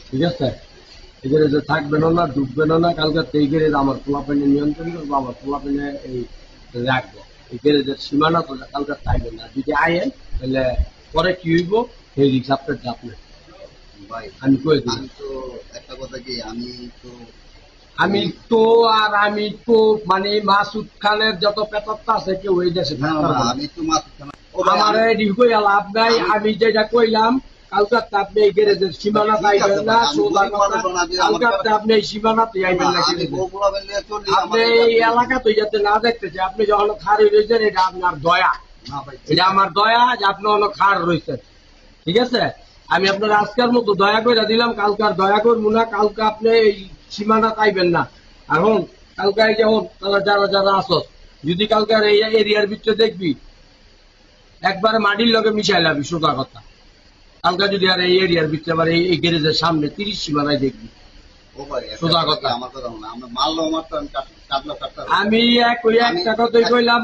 ঠিক আছে, এই গ্যারেজে থাকবেন না, ঢুকবেন না। কালকে এই গ্যারেজ আমার পোলাপাইনে নিয়ন্ত্রণ করবো, আমার পোলাপাইনে এই রাখবো। এই গ্যারেজের সীমানা তো কালকে থাকবেন না। যদি আয়েন তাহলে পরে কি হইব সেই রিক্স আপনার আপনি ভাই আমি কয়ে দিই। আমি তো একটা কথা কি, তো আমি তো মানে মাসুদ খানের যত পেতাত্তা আছে কেউ এই দেশে না থাকতে না, পারবে না। আমি তো মাঝখানে ও ভাই, আমার আমি এডি কইয়া লাভ নাই। আমি যেটা কইলাম কালকে আপনি এই গ্যারেজের সীমানা ঠিক পাইবেন আছে না, ভাই, আমি সোজা গরিব কথা। মানুষ না, আমি কালকে আপনি এই সীমানাতে আইবেন না আমি গ্যারেজে। বগুড়া বেরিয়ে চলি, আপনি এই এলাকা তো যাতে না দেখতেছে, আপনি যখন খার রয়েছেন এটা আপনার দয়া, না ভাই এটা আমার দয়া যে আপনি অনেক খার রয়েছেন। ঠিক আছে, আমি আপনার আজকের মতো দয়া করে দিলাম, কালকে আর দয়া করবো না। কালকে আপনি এই সীমানা পাইবেন না। এখন কালকে যেমন তারা যারা যারা আসত, যদি কালকে এই এরিয়ার ভিতরে দেখবি একবারে মাটির লগে মিশাই লাবি, সোজা কথা। কালকে যদি আর এই এরিয়ার ভিতরে আবার এই গ্যারেজের সামনে 30 সীমানায় দেখবি, ও ভাই সোজা কথা। আমার কথা না, আমরা মারলো আমার তো আমি কাটলো কাটতে আমি এক কথাই কইলাম।